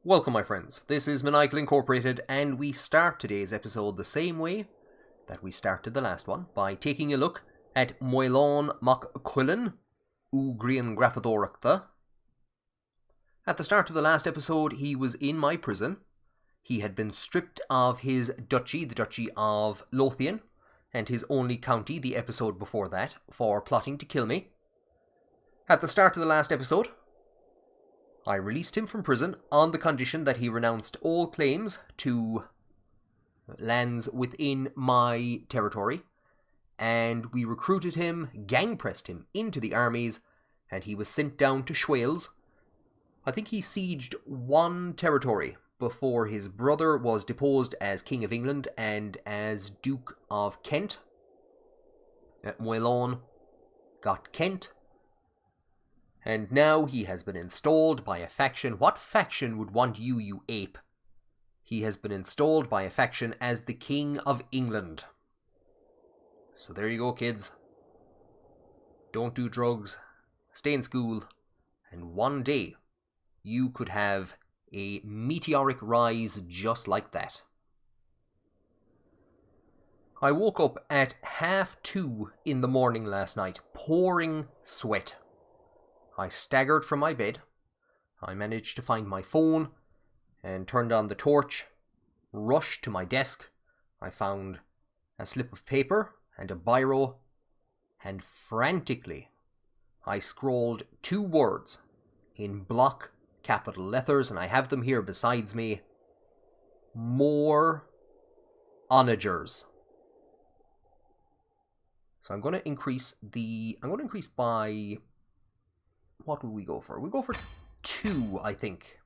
Welcome, my friends. This is Maniacal Incorporated, and we start today's episode the same way that we started the last one, by taking a look at Moylan mac Cuilan, Grian Grafadorachta. At the start of the last episode, he was in my prison. He had been stripped of his duchy, the Duchy of Lothian, and his only county the episode before that, for plotting to kill me. At the start of the last episode, I released him from prison on the condition that he renounced all claims to lands within my territory, and we recruited him, gang-pressed him into the armies, and he was sent down to Schwales. I think he sieged one territory before his brother was deposed as King of England and as Duke of Kent. Moylan got Kent. And now he has been installed by a faction. What faction would want you, you ape? He has been installed by a faction as the King of England. So there you go, kids. Don't do drugs. Stay in school. And one day, you could have a meteoric rise just like that. I woke up at 2:30 in the morning last night, pouring sweat. I staggered from my bed. I managed to find my phone and turned on the torch, rushed to my desk. I found a slip of paper and a biro, and frantically I scrawled 2 words in block capital letters, and I have them here besides me. More onagers. So I'm going to increase by... What will we go for? We'll go for 2, I think.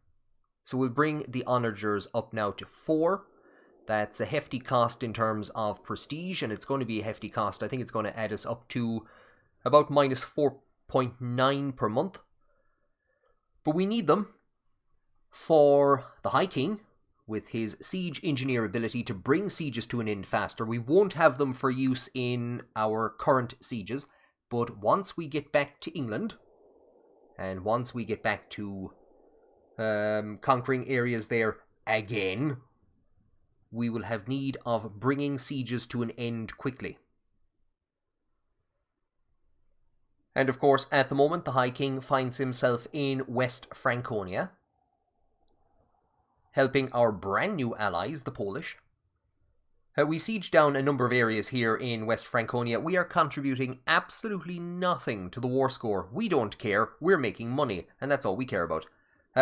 So we'll bring the onagers up now to 4. That's a hefty cost in terms of prestige, and it's going to be a hefty cost. I think it's going to add us up to about minus 4.9 per month. But we need them for the High King, with his siege engineer ability to bring sieges to an end faster. We won't have them for use in our current sieges, but once we get back to England, and once we get back to conquering areas there again, we will have need of bringing sieges to an end quickly. And of course, at the moment, the High King finds himself in West Franconia, helping our brand new allies, the Polish. We siege down a number of areas here in West Franconia. We are contributing absolutely nothing to the war score. We don't care. We're making money, and that's all we care about.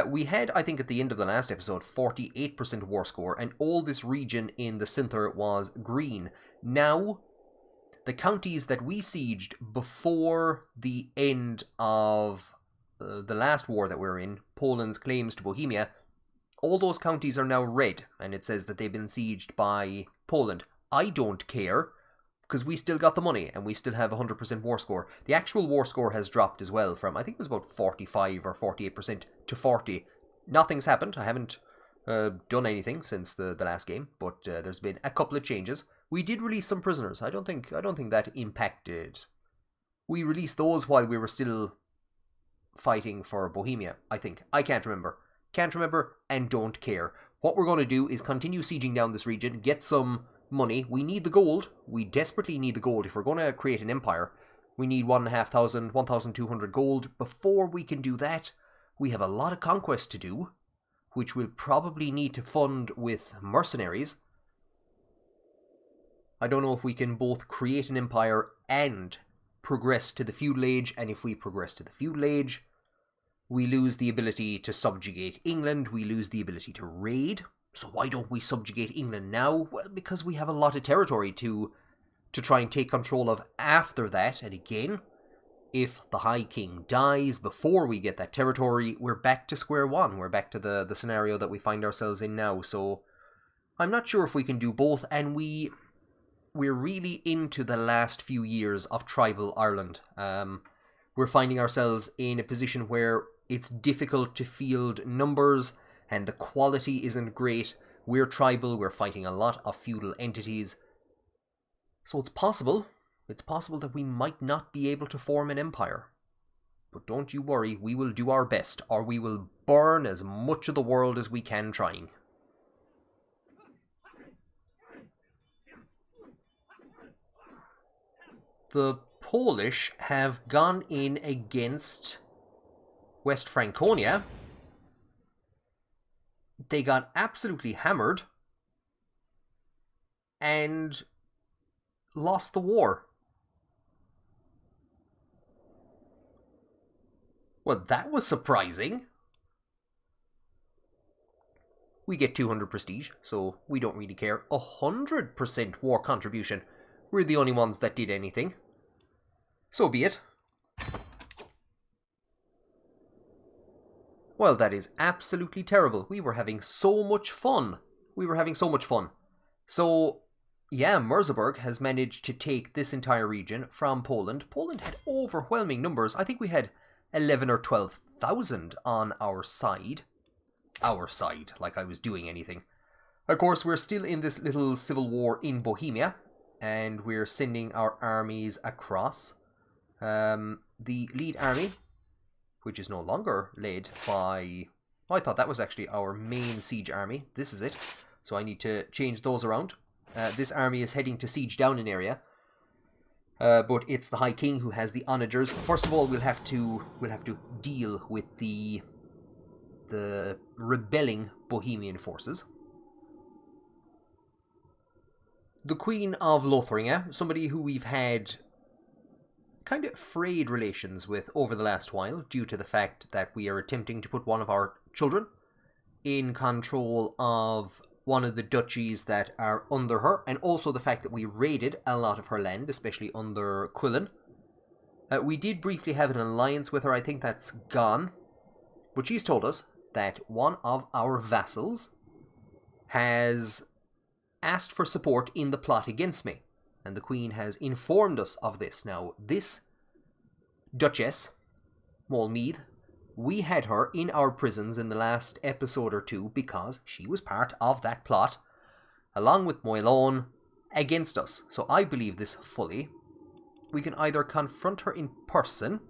We had, I think at the end of the last episode, 48% war score, and all this region in the center was green. Now, the counties that we sieged before the end of the last war that we're in, Poland's claims to Bohemia, all those counties are now red, and it says that they've been sieged by Poland. I don't care, because we still got the money, and we still have 100% war score. The actual war score has dropped as well from, I think it was about 45 or 48% to 40. Nothing's happened. I haven't done anything since the last game, but there's been a couple of changes. We did release some prisoners. I don't think that impacted. We released those while we were still fighting for Bohemia, I think. I can't remember. Can't remember and don't care. What we're going to do is continue sieging down this region, get some money. We need the gold. We desperately need the gold. If we're going to create an empire, we need 1,200 gold. Before we can do that, we have a lot of conquest to do, which we'll probably need to fund with mercenaries. I don't know if we can both create an empire and progress to the feudal age, and if we progress to the feudal age, we lose the ability to subjugate England, we lose the ability to raid. So why don't we subjugate England now? Well, because we have a lot of territory to try and take control of after that. And again, if the High King dies before we get that territory, we're back to square one. We're back to the scenario that we find ourselves in now. So I'm not sure if we can do both, and we're really into the last few years of tribal Ireland. We're finding ourselves in a position where it's difficult to field numbers, and the quality isn't great. We're tribal, we're fighting a lot of feudal entities. So it's possible that we might not be able to form an empire. But don't you worry, we will do our best, or we will burn as much of the world as we can trying. The Polish have gone in against West Franconia. They got absolutely hammered and lost the war. Well, that was surprising. We get 200 prestige, so we don't really care. 100% war contribution. We're the only ones that did anything. So be it. Well, that is absolutely terrible. We were having so much fun. So, yeah, Merseburg has managed to take this entire region from Poland. Poland had overwhelming numbers. I think we had 11 or 12,000 on our side. Our side, like I was doing anything. Of course, we're still in this little civil war in Bohemia, and we're sending our armies across. The lead army, which is no longer led by... I thought that was actually our main siege army. This is it. So I need to change those around. This army is heading to siege down an area. But it's the High King who has the onagers. First of all, we'll have to deal with the rebelling Bohemian forces. The Queen of Lotharingia, somebody who we've had kind of frayed relations with over the last while, due to the fact that we are attempting to put one of our children in control of one of the duchies that are under her, and also the fact that we raided a lot of her land, especially under Quillen. We did briefly have an alliance with her. I think that's gone, but she's told us that one of our vassals has asked for support in the plot against me, and the Queen has informed us of this. Now, this Duchess, Moylan, we had her in our prisons in the last episode or two because she was part of that plot, along with Moylan, against us. So I believe this fully. We can either confront her in person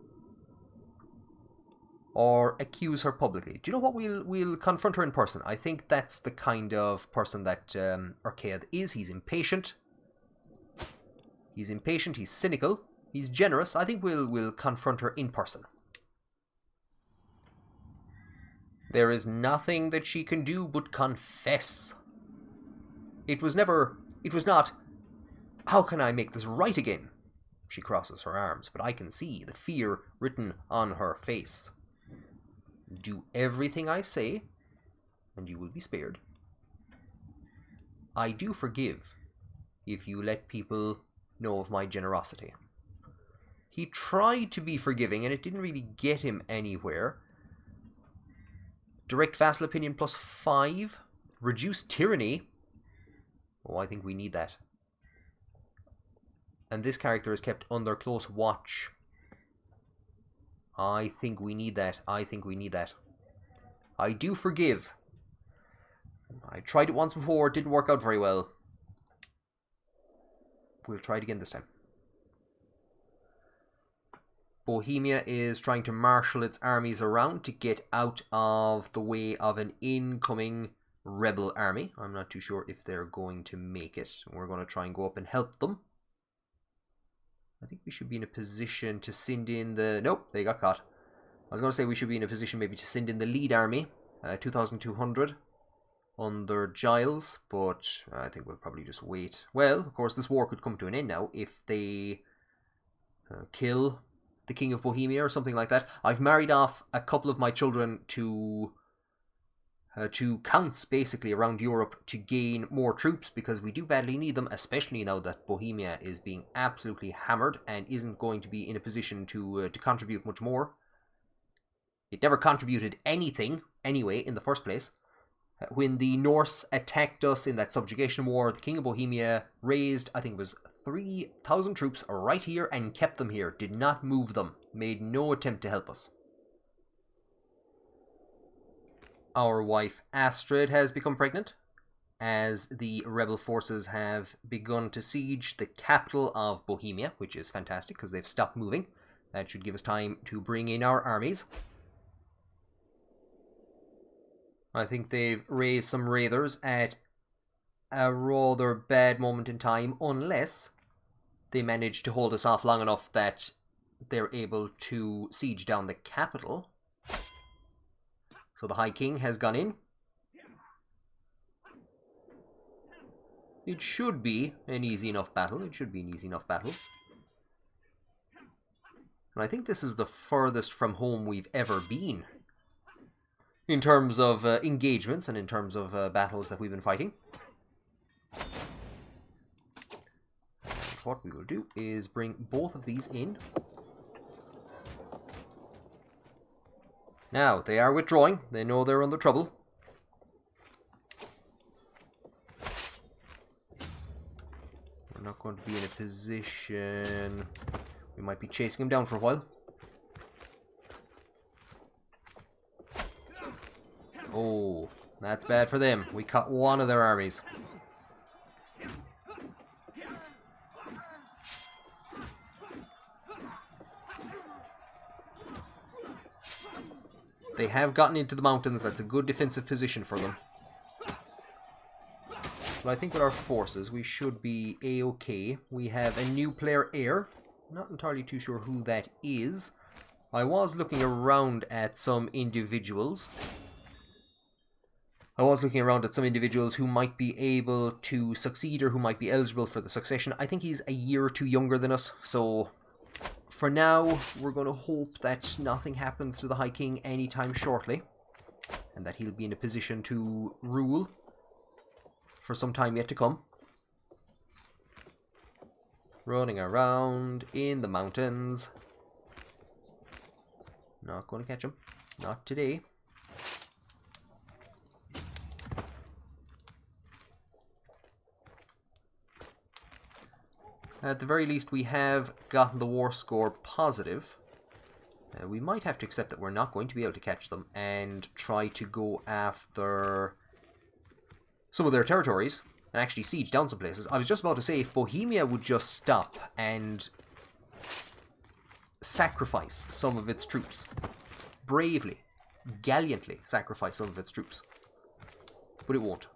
or accuse her publicly. Do you know what? We'll confront her in person. I think that's the kind of person that Ercaid is. He's impatient. He's cynical, he's generous. I think we'll confront her in person. There is nothing that she can do but confess. It was not, how can I make this right again? She crosses her arms, but I can see the fear written on her face. Do everything I say, and you will be spared. I do forgive if you let people know of my generosity. He tried to be forgiving, and it didn't really get him anywhere. Direct vassal opinion +5. Reduce tyranny. Oh, I think we need that. And this character is kept under close watch. I think we need that. I do forgive. I tried it once before. It didn't work out very well. We'll try it again this time. Bohemia is trying to marshal its armies around to get out of the way of an incoming rebel army. I'm not too sure if they're going to make it. We're going to try and go up and help them. I think we should be in a position to send in the... Nope, they got caught. I was going to say we should be in a position maybe to send in the lead army. 2,200 under Giles, but I think we'll probably just wait. Well, of course, this war could come to an end now if they kill the King of Bohemia or something like that. I've married off a couple of my children to counts basically around Europe to gain more troops, because we do badly need them, especially now that Bohemia is being absolutely hammered and isn't going to be in a position to contribute much more. It never contributed anything anyway in the first place. When the Norse attacked us in that subjugation war, the King of Bohemia raised, I think it was 3,000 troops right here and kept them here, did not move them, made no attempt to help us. Our wife Astrid has become pregnant, as the rebel forces have begun to siege the capital of Bohemia, which is fantastic because they've stopped moving. That should give us time to bring in our armies. I think they've raised some raiders at a rather bad moment in time, unless they manage to hold us off long enough that they're able to siege down the capital. So the High King has gone in. It should be an easy enough battle. It should be an easy enough battle. And I think this is the furthest from home we've ever been, in terms of engagements and in terms of battles that we've been fighting. What we will do is bring both of these in. Now, they are withdrawing. They know they're under trouble. We're not going to be in a position... We might be chasing him down for a while. Oh, that's bad for them. We cut one of their armies. They have gotten into the mountains. That's a good defensive position for them. But I think with our forces, we should be a-okay. We have a new player heir. Not entirely too sure who that is. I was looking around at some individuals. Who might be able to succeed or who might be eligible for the succession. I think he's a year or two younger than us, so for now we're going to hope that nothing happens to the High King anytime shortly, and that he'll be in a position to rule for some time yet to come. Running around in the mountains. Not going to catch him. Not today. At the very least, we have gotten the war score positive. We might have to accept that we're not going to be able to catch them and try to go after some of their territories and actually siege down some places. I was just about to say, if Bohemia would just stop and sacrifice some of its troops, bravely, gallantly sacrifice some of its troops, but it won't.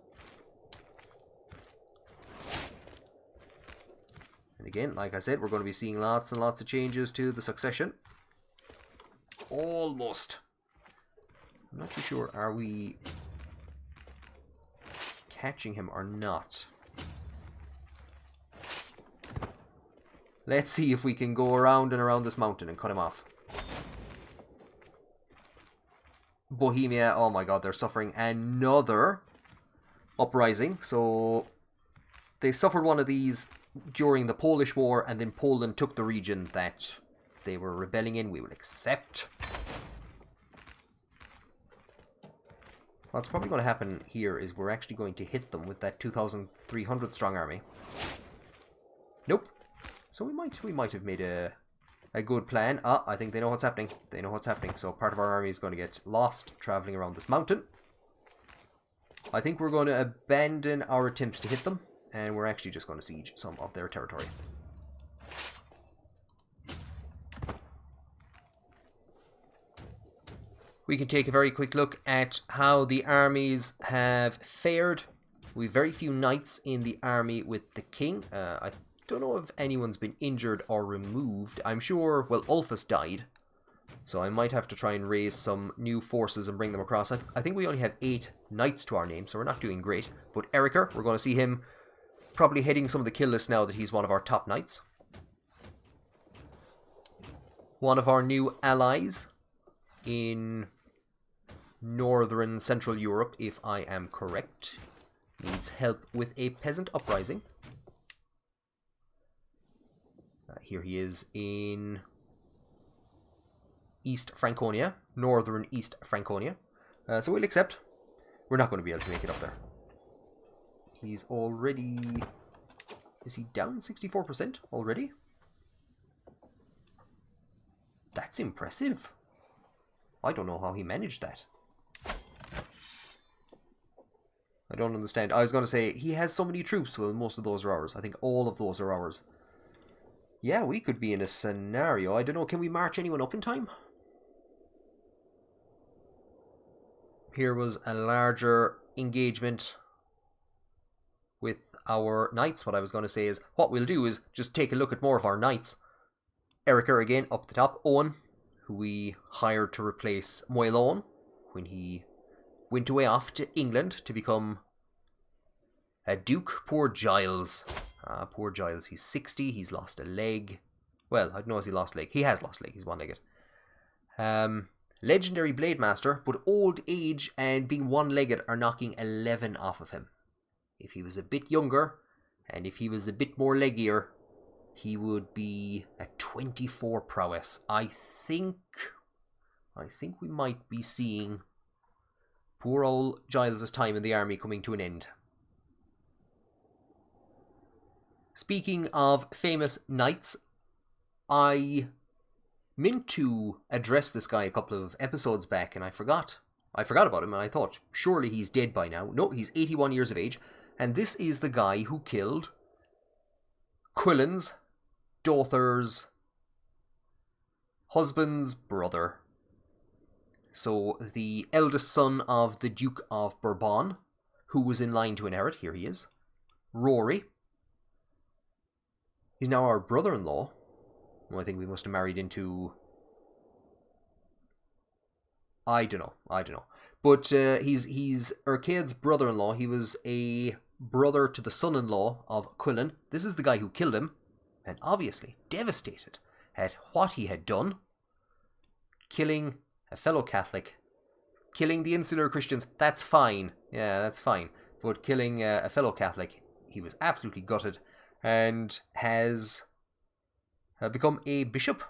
And again, like I said, we're going to be seeing lots and lots of changes to the succession. Almost. I'm not too sure, are we catching him or not? Let's see if we can go around and around this mountain and cut him off. Bohemia, oh my god, they're suffering another uprising. So they suffered one of these during the Polish War, and then Poland took the region that they were rebelling in. We will accept. What's probably going to happen here is we're actually going to hit them with that 2,300 strong army. Nope. So we might have made a good plan. Ah, I think they know what's happening. They know what's happening. So part of our army is going to get lost traveling around this mountain. I think we're going to abandon our attempts to hit them, and we're actually just going to siege some of their territory. We can take a very quick look at how the armies have fared. We've very few knights in the army with the king. I don't know if anyone's been injured or removed. I'm sure, well, Ulfus died, so I might have to try and raise some new forces and bring them across. I think we only have 8 knights to our name, so we're not doing great. But Ercaid, we're going to see him probably heading some of the kill list now that he's one of our top knights. One of our new allies in northern Central Europe, if I am correct, needs help with a peasant uprising. Here he is in East Franconia, northern East Franconia. So we'll accept. We're not going to be able to make it up there. He's already... Is he down 64% already? That's impressive. I don't know how he managed that. I don't understand. I was going to say, he has so many troops. Well, most of those are ours. I think all of those are ours. Yeah, we could be in a scenario. I don't know, can we march anyone up in time? Here was a larger engagement with our knights. What I was going to say is, what we'll do is just take a look at more of our knights. Ercaid again up the top. Owen, who we hired to replace Moylan when he went away off to England to become a duke. Poor Giles. Poor Giles. He's 60. He's lost a leg. Well, I don't know if he lost a leg. He has lost a leg. He's one-legged. Legendary Blade Master, but old age and being one-legged are knocking 11 off of him. If he was a bit younger, and if he was a bit more leggier, he would be at 24 prowess. I think we might be seeing poor old Giles' time in the army coming to an end. Speaking of famous knights, I meant to address this guy a couple of episodes back, and I forgot about him, and I thought, surely he's dead by now. No, he's 81 years of age, and this is the guy who killed Quillen's daughter's husband's brother. So, the eldest son of the Duke of Bourbon, who was in line to inherit, here he is, Rory. He's now our brother-in-law. Well, I think we must have married into... I don't know. But he's Ercaid's brother-in-law. He was a brother to the son-in-law of Quillen. This is the guy who killed him. And obviously devastated at what he had done. Killing a fellow Catholic. Killing the insular Christians. That's fine. Yeah, that's fine. But killing a fellow Catholic, he was absolutely gutted. And has... become a bishop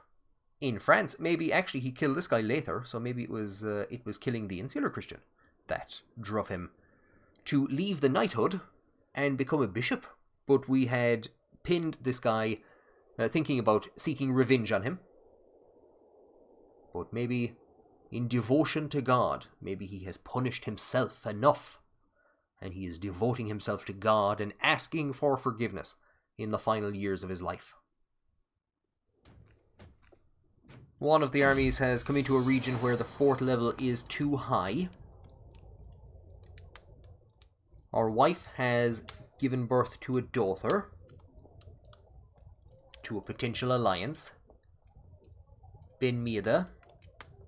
in France. Maybe actually he killed this guy later, so maybe it was killing the insular Christian that drove him to leave the knighthood and become a bishop. But we had pinned this guy, thinking about seeking revenge on him. But maybe in devotion to God, maybe he has punished himself enough, and he is devoting himself to God and asking for forgiveness in the final years of his life. One of the armies has come into a region where the fort level is too high. Our wife has given birth to a daughter, to a potential alliance. Ben Mieda,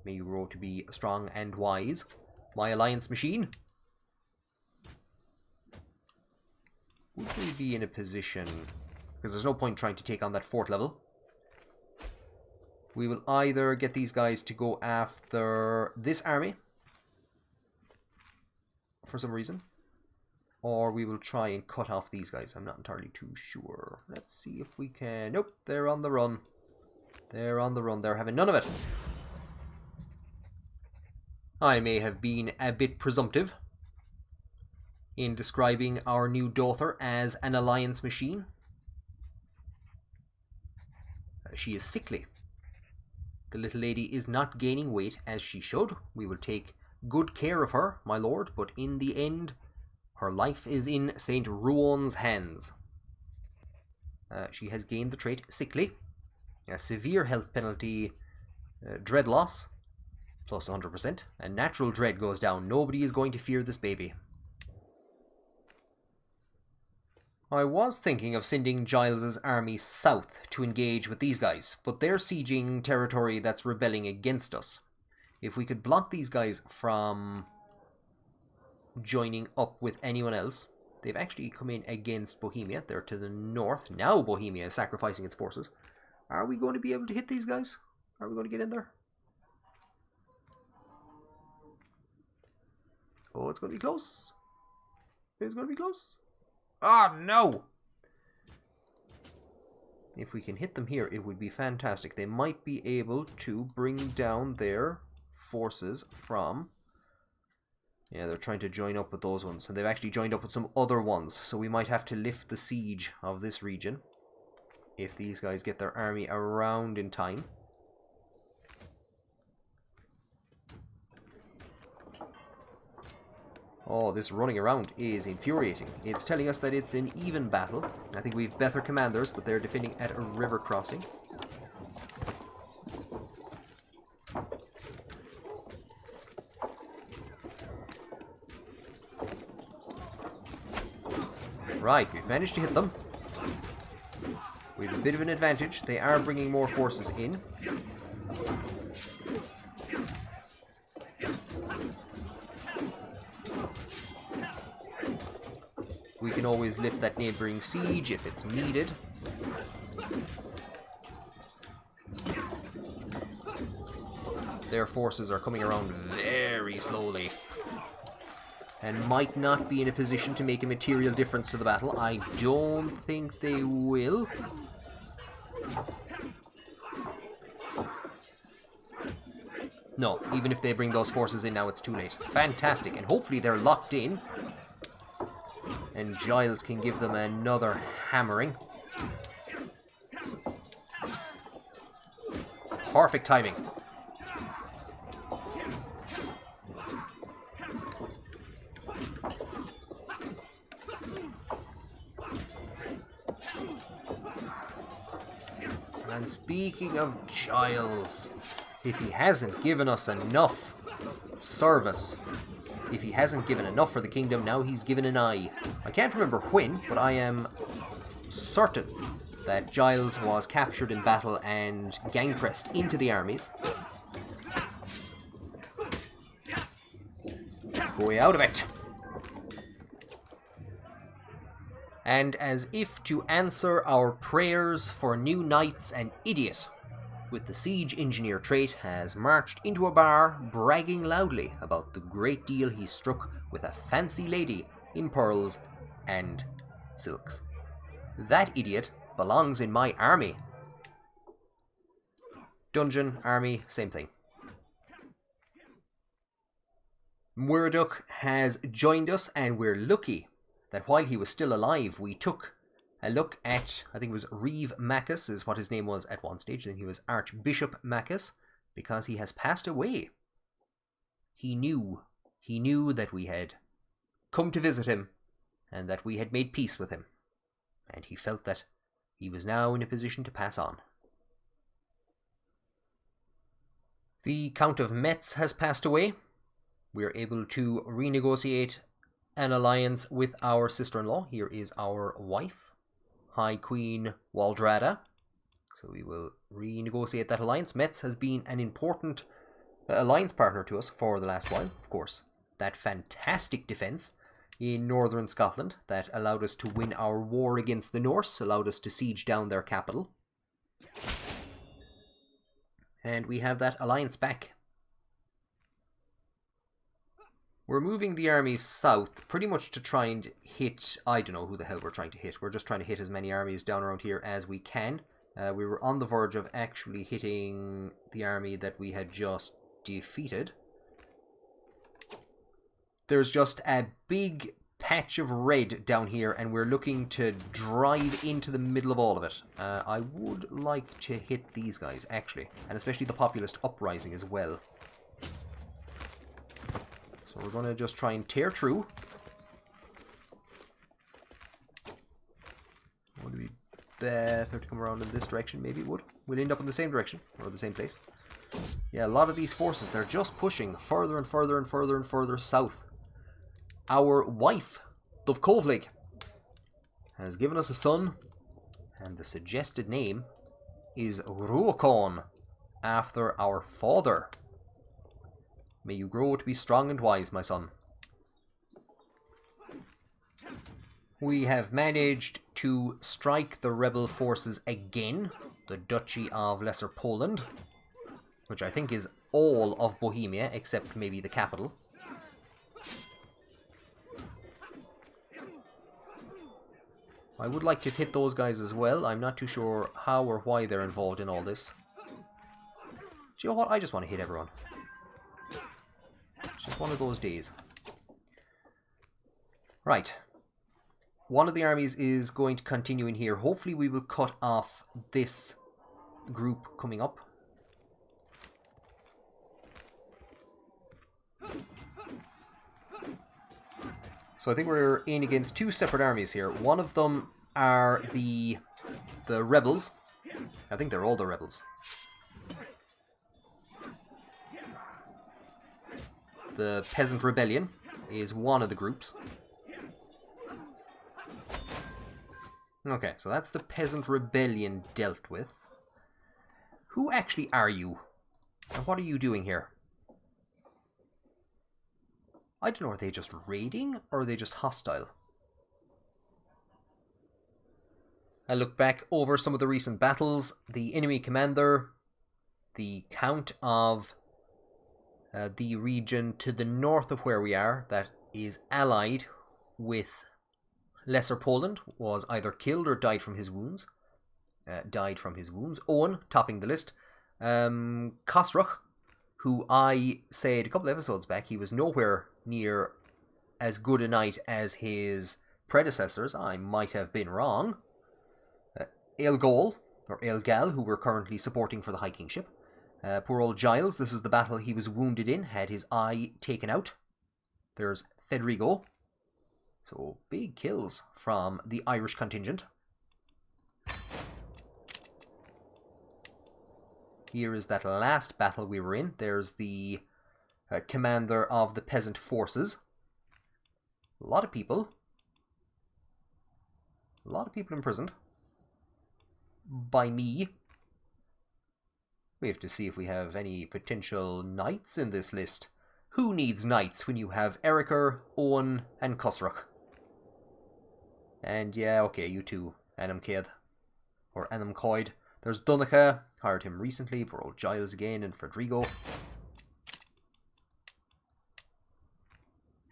may you grow to be strong and wise. My alliance machine. Would we be in a position, because there's no point trying to take on that fort level. We will either get these guys to go after this army for some reason, or we will try and cut off these guys. I'm not entirely too sure. Let's see if we can... Nope, they're on the run. They're on the run. They're having none of it. I may have been a bit presumptive in describing our new daughter as an alliance machine. She is sickly. The little lady is not gaining weight as she should. We will take good care of her, my lord, but in the end, her life is in St. Ruon's hands. She has gained the trait sickly. A severe health penalty, dread loss, plus 100%. And natural dread goes down. Nobody is going to fear this baby. I was thinking of sending Giles's army south to engage with these guys, but they're sieging territory that's rebelling against us. If we could block these guys from joining up with anyone else. They've actually come in against Bohemia. They're to the north. Now Bohemia is sacrificing its forces. Are we going to be able to hit these guys? Are we going to get in there? Oh, it's going to be close. It's going to be close. Ah, no! If we can hit them here, it would be fantastic. They might be able to bring down their forces from... Yeah, they're trying to join up with those ones. And they've actually joined up with some other ones. So we might have to lift the siege of this region if these guys get their army around in time. Oh, this running around is infuriating. It's telling us that it's an even battle. I think we've better commanders, but they're defending at a river crossing. Right, we've managed to hit them. We have a bit of an advantage. They are bringing more forces in. We can always lift that neighbouring siege if it's needed. Their forces are coming around very slowly and might not be in a position to make a material difference to the battle. I don't think they will. No, even if they bring those forces in now, it's too late. Fantastic, and hopefully they're locked in. And Giles can give them another hammering. Perfect timing. And speaking of Giles, if he hasn't given us enough service, if he hasn't given enough for the kingdom, now he's given an eye. I can't remember when, but I am certain that Giles was captured in battle and gang-pressed into the armies. Go out of it! And as if to answer our prayers for new knights, an idiot with the siege engineer trait has marched into a bar bragging loudly about the great deal he struck with a fancy lady in pearls and silks. That idiot belongs in my army. Dungeon, army, same thing. Muraduk has joined us, and we're lucky that while he was still alive, we took a look at, I think it was Reeve Maccus is what his name was at one stage. Then he was Archbishop Maccus, because he has passed away. He knew that we had come to visit him, and that we had made peace with him. And he felt that he was now in a position to pass on. The Count of Metz has passed away. We are able to renegotiate an alliance with our sister-in-law. Here is our wife, High Queen Waldrada. So we will renegotiate that alliance. Metz has been an important alliance partner to us for the last while, of course. That fantastic defence in northern Scotland that allowed us to win our war against the Norse, allowed us to siege down their capital. And we have that alliance back. We're moving the armies south pretty much to try and hit, I don't know who the hell we're trying to hit. We're just trying to hit as many armies down around here as we can. We were on the verge of actually hitting the army that we had just defeated. There's just a big patch of red down here, and we're looking to drive into the middle of all of it. I would like to hit these guys, actually, and especially the populist uprising as well. So we're going to just try and tear through. Would it be better to come around in this direction? Maybe it would. We'll end up in the same direction, or the same place. Yeah, a lot of these forces, they're just pushing further and further and further and further south. Our wife, Dovkovlig, has given us a son, and the suggested name is Ruokon, after our father. May you grow to be strong and wise, my son. We have managed to strike the rebel forces again, the Duchy of Lesser Poland, which I think is all of Bohemia, except maybe the capital. I would like to hit those guys as well. I'm not too sure how or why they're involved in all this. Do you know what? I just want to hit everyone. It's just one of those days. Right. One of the armies is going to continue in here. Hopefully we will cut off this group coming up. So I think we're in against two separate armies here. One of them are the rebels. I think they're all the rebels. The Peasant Rebellion is one of the groups. Okay, so that's the Peasant Rebellion dealt with. Who actually are you? And what are you doing here? I don't know, are they just raiding or are they just hostile? I look back over some of the recent battles. The enemy commander, the count of the region to the north of where we are, that is allied with Lesser Poland, was either killed or died from his wounds. Owen, topping the list. Khosrog, who I said a couple episodes back, he was nowhere near as good a knight as his predecessors. I might have been wrong. Eilgol, or Eilgal, who we're currently supporting for the High Kingship. Poor old Giles, this is the battle he was wounded in, had his eye taken out. There's Fedrigo. So, big kills from the Irish contingent. Here is that last battle we were in. There's the commander of the peasant forces. A lot of people. A lot of people imprisoned. By me. We have to see if we have any potential knights in this list. Who needs knights when you have Ercaid, Owen, and Khosrog? And yeah, okay, you too, Anamcaid. Or Anamcoid. There's Dunica, hired him recently, for old Giles again, and Fedrigo.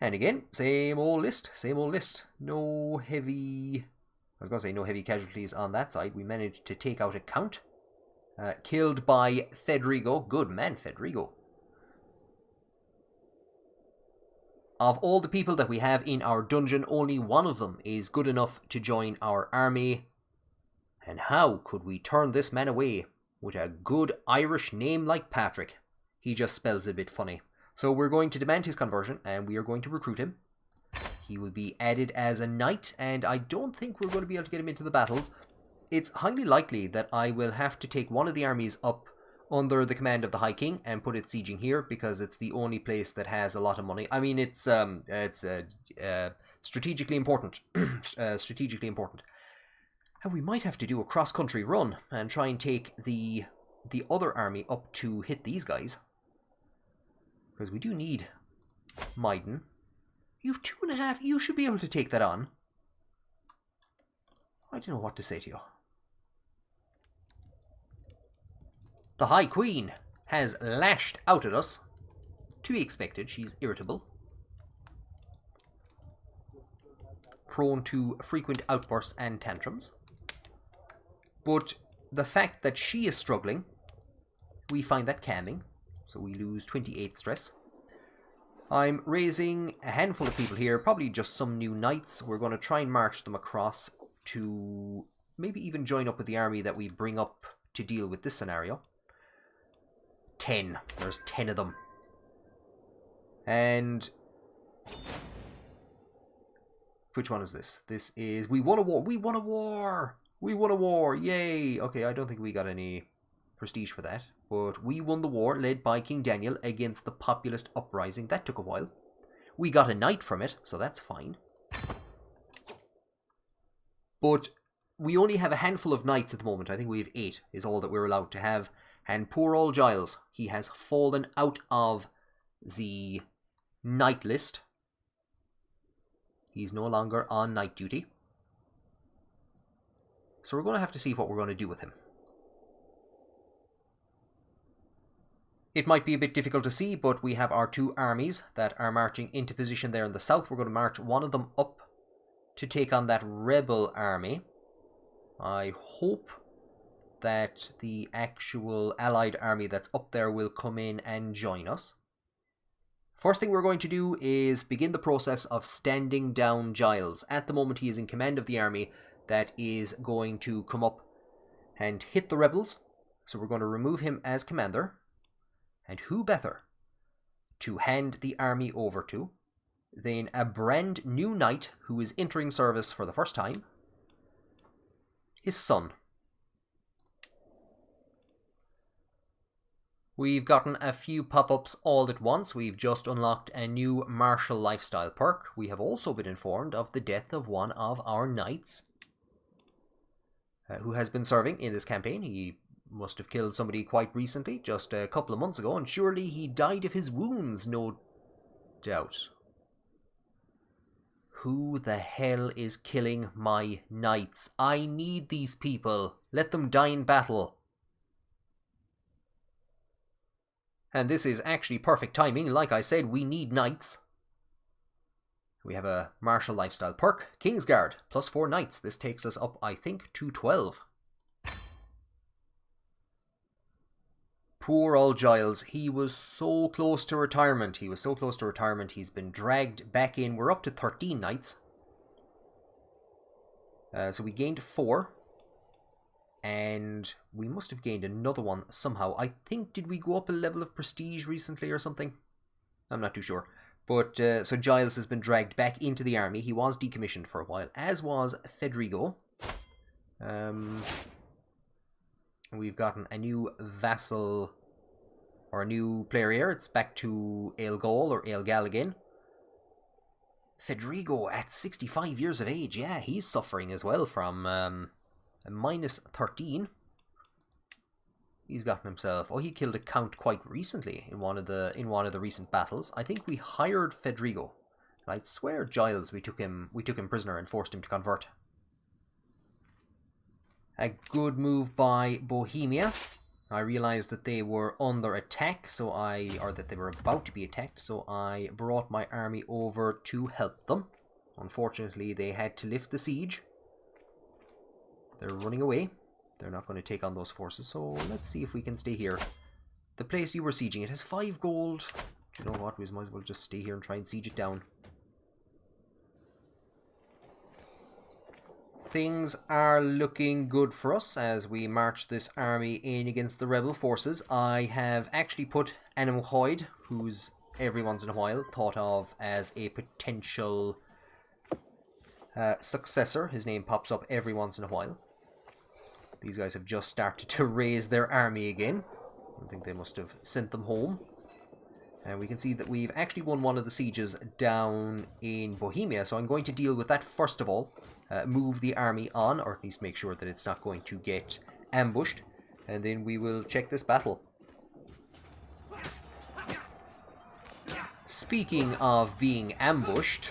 And again, same old list, same old list. No heavy... I was going to say no heavy casualties on that side. We managed to take out a count. Killed by Fedrigo. Good man, Fedrigo. Of all the people that we have in our dungeon, only one of them is good enough to join our army. And how could we turn this man away with a good Irish name like Patrick? He just spells it a bit funny. So we're going to demand his conversion, and we are going to recruit him. He will be added as a knight, and I don't think we're going to be able to get him into the battles. It's highly likely that I will have to take one of the armies up under the command of the High King and put it sieging here, because it's the only place that has a lot of money. I mean, it's strategically important. Strategically important. And we might have to do a cross-country run and try and take the other army up to hit these guys. Because we do need Moylan. You have 2.5. You should be able to take that on. I don't know what to say to you. The High Queen has lashed out at us. To be expected, she's irritable. Prone to frequent outbursts and tantrums. But the fact that she is struggling, we find that calming. So we lose 28 stress. I'm raising a handful of people here, probably just some new knights. We're going to try and march them across to maybe even join up with the army that we bring up to deal with this scenario. 10. There's 10 of them. And which one is this? This is... We won a war! We won a war! We won a war! Yay! Okay, I don't think we got any prestige for that. But we won the war led by King Daniel against the populist uprising. That took a while. We got a knight from it, so that's fine. But we only have a handful of knights at the moment. I think we have 8 is all that we're allowed to have. And poor old Giles, he has fallen out of the knight list. He's no longer on knight duty. So we're going to have to see what we're going to do with him. It might be a bit difficult to see, but we have our 2 armies that are marching into position there in the south. We're going to march one of them up to take on that rebel army. I hope that the actual allied army that's up there will come in and join us. First thing we're going to do is begin the process of standing down Giles. At the moment he is in command of the army that is going to come up and hit the rebels. So we're going to remove him as commander. And who better to hand the army over to then a brand new knight who is entering service for the first time. His son. We've gotten a few pop-ups all at once. We've just unlocked a new martial lifestyle perk. We have also been informed of the death of one of our knights who has been serving in this campaign. He must have killed somebody quite recently, just a couple of months ago, and surely he died of his wounds, no doubt. Who the hell is killing my knights? I need these people. Let them die in battle. And this is actually perfect timing. Like I said, we need knights. We have a martial lifestyle perk. Kingsguard, plus 4 knights. This takes us up, I think, to 12. Poor old Giles. He was so close to retirement. He's been dragged back in. We're up to 13 knights. So we gained 4. And we must have gained another one somehow. I think, did we go up a level of prestige recently or something? I'm not too sure. But, so Giles has been dragged back into the army. He was decommissioned for a while, as was Federigo. We've gotten a new vassal, or a new player here. It's back to Eilgol, or Eilgal again. Federigo at 65 years of age. Yeah, he's suffering as well from a minus 13. He's gotten himself... Oh, he killed a count quite recently in one of the recent battles. I think we hired Federigo. I'd swear Giles, we took him prisoner and forced him to convert. A good move by Bohemia. I realized that they were under attack, or that they were about to be attacked, so I brought my army over to help them. Unfortunately, they had to lift the siege. They're running away. They're not going to take on those forces, so let's see if we can stay here. The place you were sieging, it has 5 gold. Do you know what? We might as well just stay here and try and siege it down. Things are looking good for us as we march this army in against the rebel forces. I have actually put Awesomewaves, who's every once in a while thought of as a potential successor. His name pops up every once in a while. These guys have just started to raise their army again. I think they must have sent them home. And we can see that we've actually won one of the sieges down in Bohemia, so I'm going to deal with that first of all. Move the army on, or at least make sure that it's not going to get ambushed, and then we will check this battle. Speaking of being ambushed,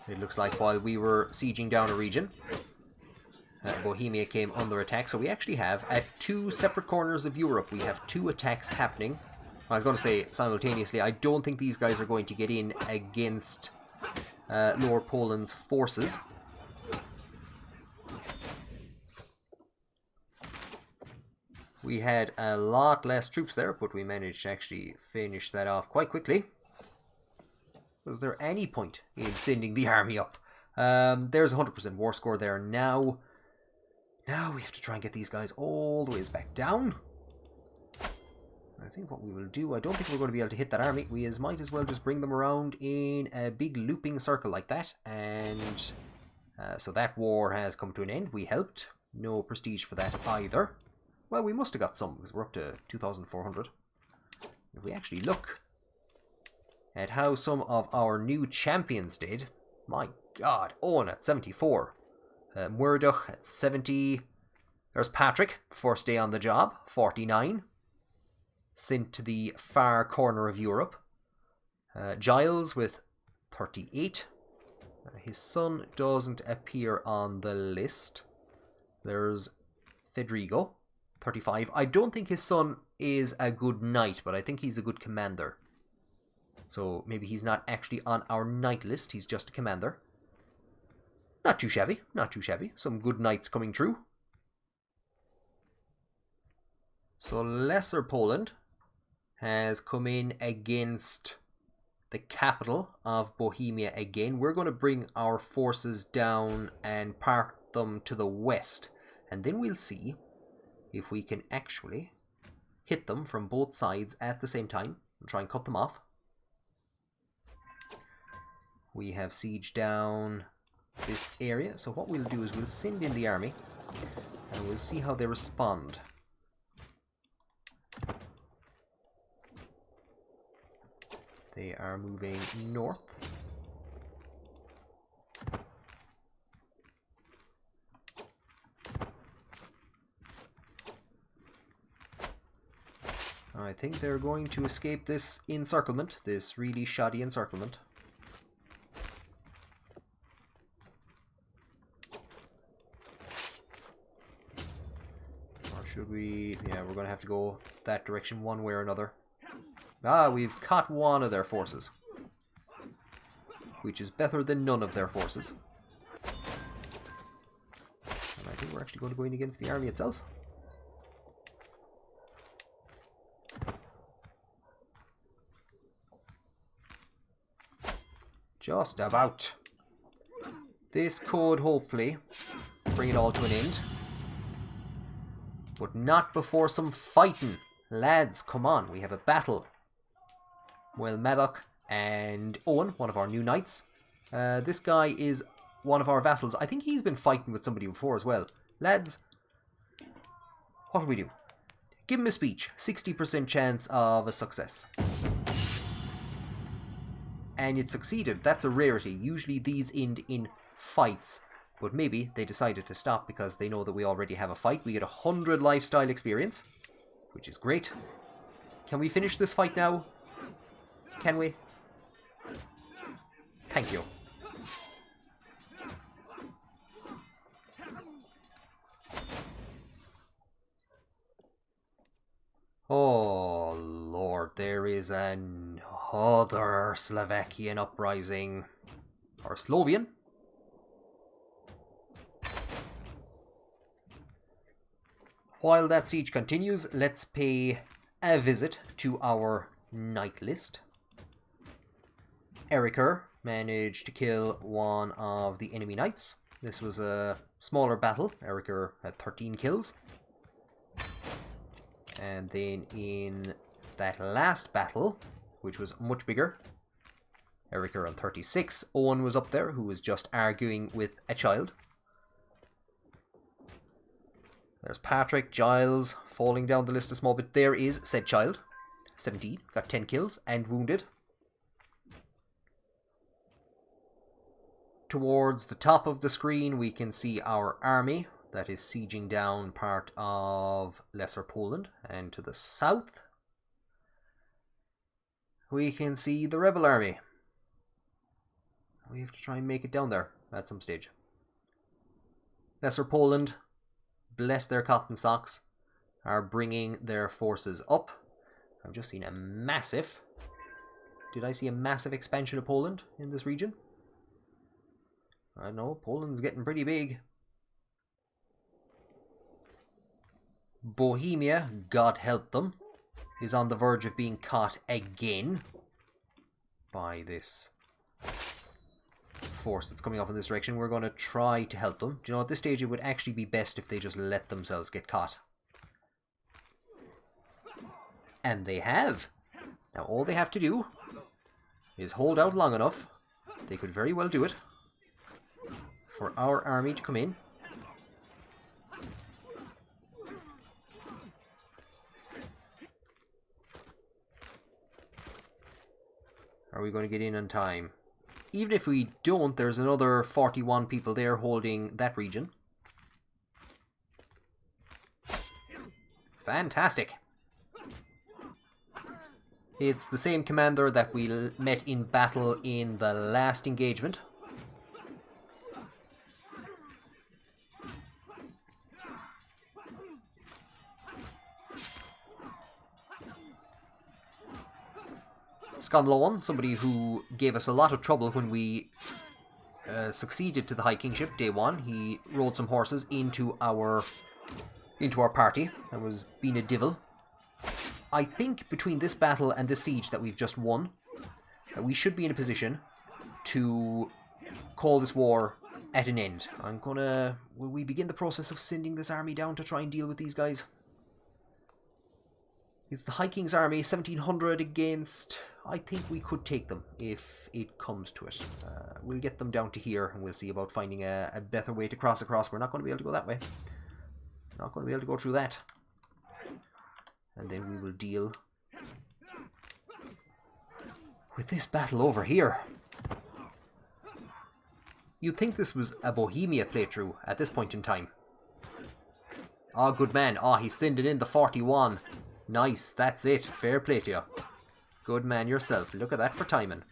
it looks like while we were sieging down a region, Bohemia came under attack, so we actually have, at 2 separate corners of Europe, we have 2 attacks happening. I was going to say simultaneously, I don't think these guys are going to get in against Lower Poland's forces. We had a lot less troops there, but we managed to actually finish that off quite quickly. Was there any point in sending the army up? There's a 100% war score there now. Now we have to try and get these guys all the ways back down. I think what we will do, I don't think we're going to be able to hit that army. We might as well just bring them around in a big looping circle like that. And so that war has come to an end. We helped. No prestige for that either. Well, we must have got some because we're up to 2,400. If we actually look at how some of our new champions did, my god, Owen at 74. Murdoch at 70. There's Patrick, first day on the job, 49. Sent to the far corner of Europe. Giles with 38. His son doesn't appear on the list. There's Federigo, 35. I don't think his son is a good knight, but I think he's a good commander. So maybe he's not actually on our knight list, he's just a commander. Not too shabby, not too shabby. Some good knights coming through. So Lesser Poland has come in against the capital of Bohemia again. We're going to bring our forces down and park them to the west. And then we'll see if we can actually hit them from both sides at the same time and try and cut them off. We have sieged down this area. So what we'll do is we'll send in the army and we'll see how they respond. They are moving north. I think they're going to escape this encirclement, this really shoddy encirclement. Or should we... yeah, we're going to have to go that direction one way or another. Ah, we've caught one of their forces. Which is better than none of their forces. And I think we're actually going to go in against the army itself. Just about. This could hopefully bring it all to an end. But not before some fighting. Lads, come on, we have a battle. Well, Maddock and Owen, one of our new knights. This guy is one of our vassals. I think he's been fighting with somebody before as well. Lads, what do we do? Give him a speech. 60% chance of a success. And it succeeded. That's a rarity. Usually these end in fights. But maybe they decided to stop because they know that we already have a fight. We get 100 lifestyle experience, which is great. Can we finish this fight now? Can we? Thank you. Oh, Lord, there is another Slovakian uprising. Or Slovian. While that siege continues, let's pay a visit to our knight list. Ercaid managed to kill one of the enemy knights. This was a smaller battle. Ercaid had 13 kills. And then in that last battle, which was much bigger, Ercaid on 36. Owen was up there, who was just arguing with a child. There's Patrick, Giles, falling down the list a small bit. There is said child, 17, got 10 kills and wounded. Towards the top of the screen, we can see our army that is sieging down part of Lesser Poland. And to the south, we can see the rebel army. We have to try and make it down there at some stage. Lesser Poland, bless their cotton socks, are bringing their forces up. I've just seen a massive... Did I see a massive expansion of Poland in this region? I know, Poland's getting pretty big. Bohemia, God help them, is on the verge of being caught again by this force that's coming up in this direction. We're going to try to help them. Do you know, at this stage it would actually be best if they just let themselves get caught. And they have. Now all they have to do is hold out long enough. They could very well do it for our army to come in. Are we going to get in on time? Even if we don't, there's another 41 people there holding that region. Fantastic. It's the same commander that we met in battle in the last engagement. Scanlon, somebody who gave us a lot of trouble when we succeeded to the High Kingship day one. He rode some horses into our party and was being a divil. I think between this battle and this siege that we've just won, we should be in a position to call this war at an end. Will we begin the process of sending this army down to try and deal with these guys? It's the Vikings army, 1700 against... I think we could take them if it comes to it. We'll get them down to here and we'll see about finding a better way to cross across. We're not going to be able to go that way. Not going to be able to go through that. And then we will deal with this battle over here. You'd think this was a Bohemia playthrough at this point in time. Oh, good man. Oh, he's sending in the 41. Nice, that's it. Fair play to you. Good man yourself. Look at that for timing.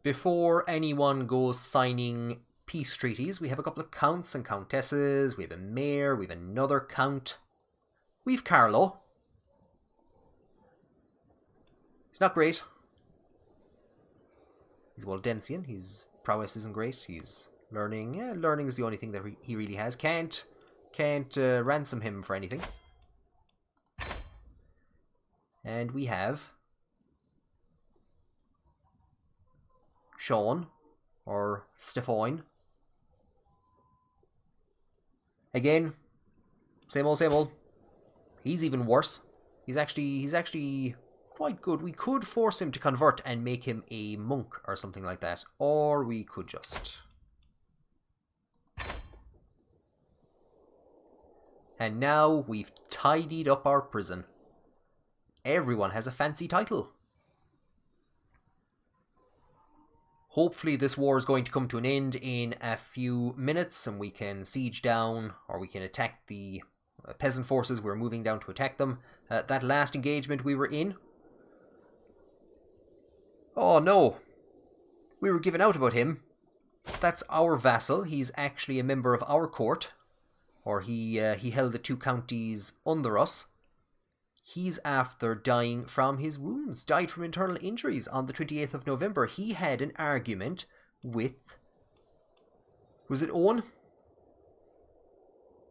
Before anyone goes signing peace treaties, we have a couple of counts and countesses. We have a mayor. We have another count. We've Carlo. He's not great. He's Waldensian. His prowess isn't great. He's learning. Yeah, learning is the only thing that he really has. Can't ransom him for anything. And we have Sean or Stefan. Again, same old, same old. He's even worse. He's actually quite good. We could force him to convert and make him a monk or something like that. Or we could just... And now we've tidied up our prison. Everyone has a fancy title. Hopefully this war is going to come to an end in a few minutes and we can siege down or we can attack the peasant forces. We're moving down to attack them. That last engagement we were in. Oh no. We were given out about him. That's our vassal. He's actually a member of our court. Or he held the two counties under us. He's after dying from his wounds. Died from internal injuries on the 28th of November. He had an argument with... Was it Owen?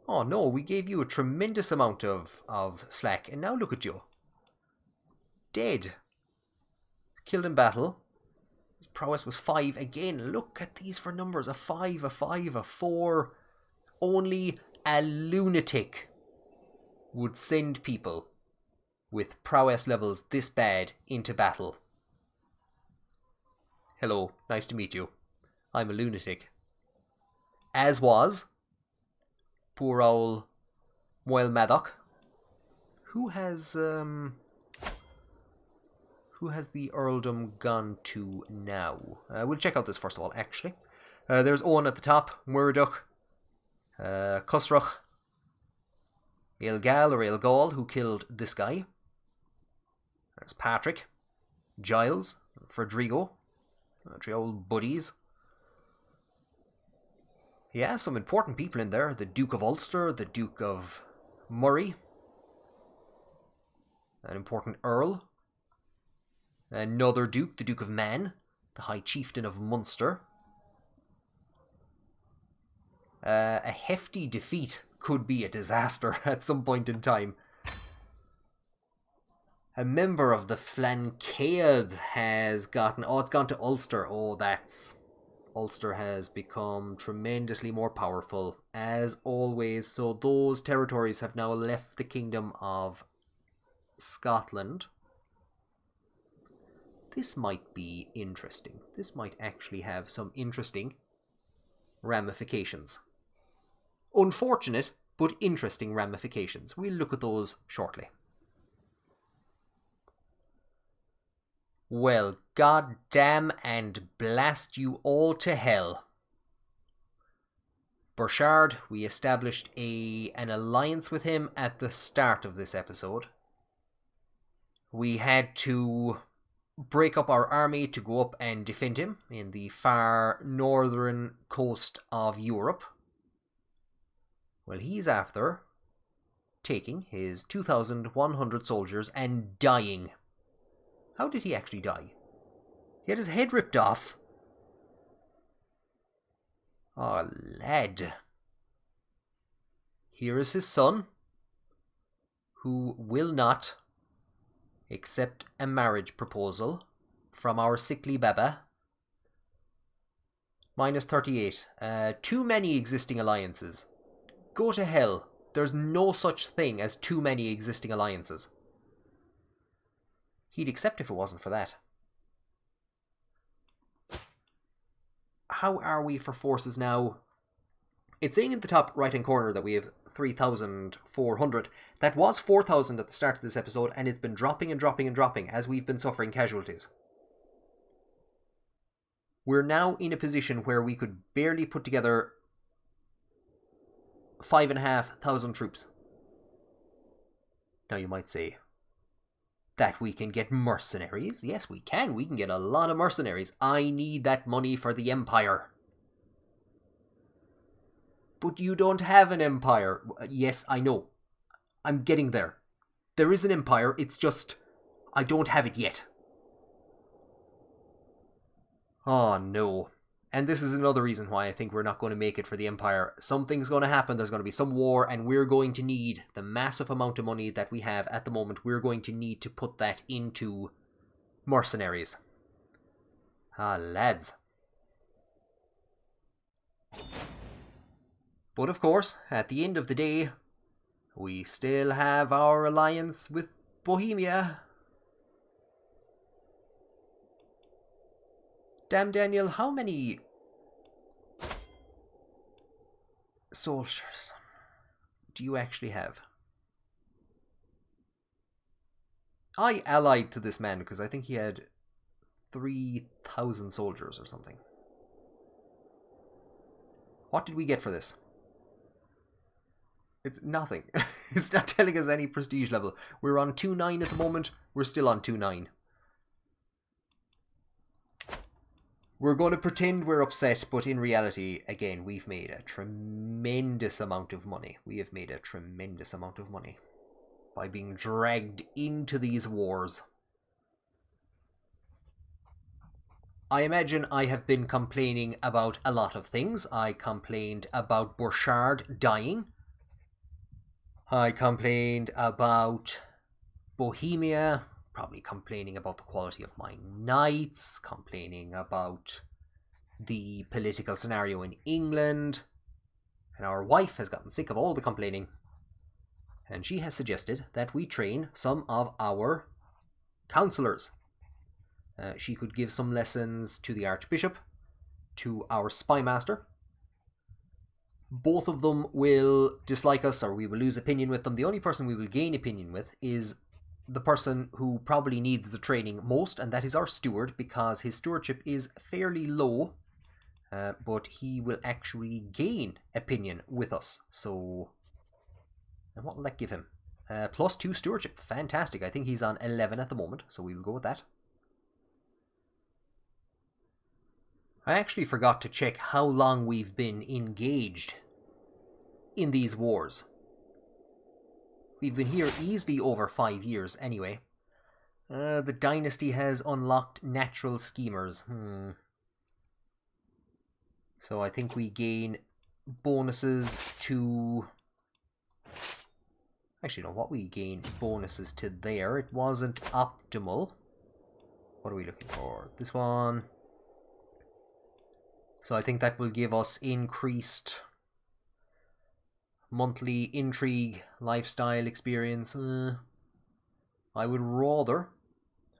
Oh no, we gave you a tremendous amount of slack. And now look at you. Dead. Killed in battle. His prowess was 5. Again, look at these for numbers. A 5, a 5, a 4. Only a lunatic would send people with prowess levels this bad into battle. Hello, nice to meet you. I'm a lunatic. As was poor old Moylan Maddock. Who has the earldom gone to now? We'll check out this first of all, actually. There's Owen at the top, Murdoch, Cusrach, Ailgal or Ailgal, who killed this guy. There's Patrick, Giles, Fredrigo, three old buddies. Yeah, some important people in there. The Duke of Ulster, the Duke of Murray, an important Earl, another Duke, the Duke of Man, the High Chieftain of Munster. A hefty defeat could be a disaster at some point in time. A member of the Flancaid has gotten... Oh, it's gone to Ulster. Oh, that's... Ulster has become tremendously more powerful, as always. So those territories have now left the Kingdom of Scotland. This might be interesting. This might actually have some interesting ramifications. Unfortunate, but interesting ramifications. We'll look at those shortly. Well, god damn and blast you all to hell. Burchard, we established an alliance with him at the start of this episode. We had to break up our army to go up and defend him in the far northern coast of Europe. Well, he's after taking his 2,100 soldiers and dying. How did he actually die? He had his head ripped off. Oh, lad. Here is his son, who will not accept a marriage proposal from our sickly Baba. Minus 38. Too many existing alliances. Go to hell. There's no such thing as too many existing alliances. He'd accept if it wasn't for that. How are we for forces now? It's saying in the top right hand corner that we have 3,400. That was 4,000 at the start of this episode, and it's been dropping and dropping and dropping as we've been suffering casualties. We're now in a position where we could barely put together 5,500 troops. Now you might say that we can get mercenaries. Yes, we can. We can get a lot of mercenaries. I need that money for the empire. But you don't have an empire. Yes, I know. I'm getting there. There is an empire. It's just I don't have it yet. Oh no. And this is another reason why I think we're not going to make it for the empire. Something's going to happen. There's going to be some war, and we're going to need the massive amount of money that we have at the moment. We're going to need to put that into mercenaries. Ah, lads. But of course, at the end of the day, we still have our alliance with Bohemia. Damn, Daniel, how many soldiers do you actually have? I allied to this man because I think he had 3,000 soldiers or something. What did we get for this? It's nothing. It's not telling us any prestige level. We're on 2.9 at the moment. We're still on 2.9. We're going to pretend we're upset, but in reality, again, we've made a tremendous amount of money. We have made a tremendous amount of money by being dragged into these wars. I imagine I have been complaining about a lot of things. I complained about Burchard dying. I complained about Bohemia. Probably complaining about the quality of my knights, complaining about the political scenario in England, and our wife has gotten sick of all the complaining, and she has suggested that we train some of our councillors. She could give some lessons to the Archbishop, to our Spymaster. Both of them will dislike us, or we will lose opinion with them. The only person we will gain opinion with is the person who probably needs the training most, and that is our steward, because his stewardship is fairly low, but he will actually gain opinion with us. So, and what will that give him? +2 stewardship. Fantastic. I think he's on 11 at the moment, so we will go with that. I actually forgot to check how long we've been engaged in these wars. We've been here easily over 5 years anyway. The dynasty has unlocked natural schemers. So I think we gain bonuses to... Actually, no, what we gain bonuses to there. It wasn't optimal. What are we looking for? This one. So I think that will give us increased monthly intrigue, lifestyle experience. I would rather,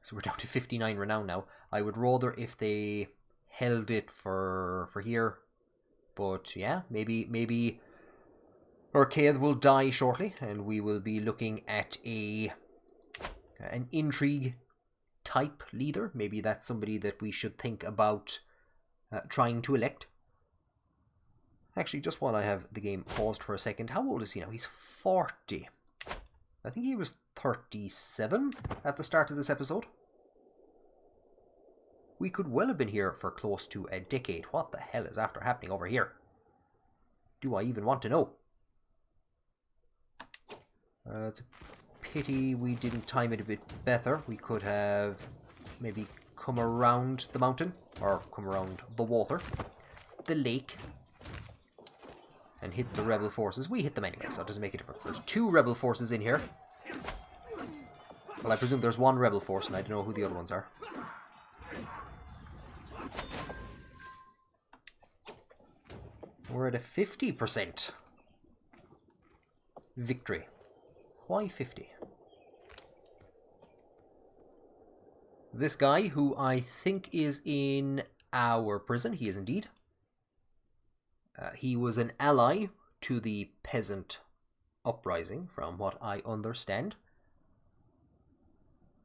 so we're down to 59 renown now. I would rather if they held it for here. But yeah, maybe Ercaid will die shortly, and we will be looking at an intrigue type leader. Maybe that's somebody that we should think about trying to elect. Actually, just while I have the game paused for a second, how old is he now? He's 40. I think he was 37 at the start of this episode. We could well have been here for close to a decade. What the hell is after happening over here? Do I even want to know? It's a pity we didn't time it a bit better. We could have maybe come around the mountain, or come around the water, the lake, and hit the rebel forces. We hit them anyway, so it doesn't make a difference. There's 2 rebel forces in here. Well, I presume there's 1 rebel force, and I don't know who the other ones are. We're at a 50% victory. Why 50? This guy, who I think is in our prison, he is indeed. He was an ally to the peasant uprising, from what I understand.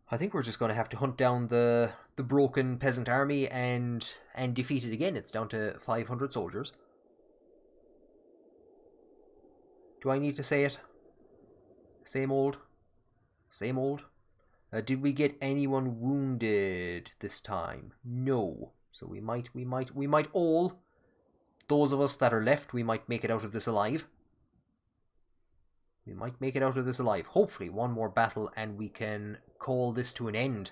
I think we're just going to have to hunt down the broken peasant army and defeat it again. It's down to 500 soldiers. Do I need to say it? Same old. Same old. Did we get anyone wounded this time? No. So we might all, those of us that are left, we might make it out of this alive. We might make it out of this alive. Hopefully one more battle and we can call this to an end.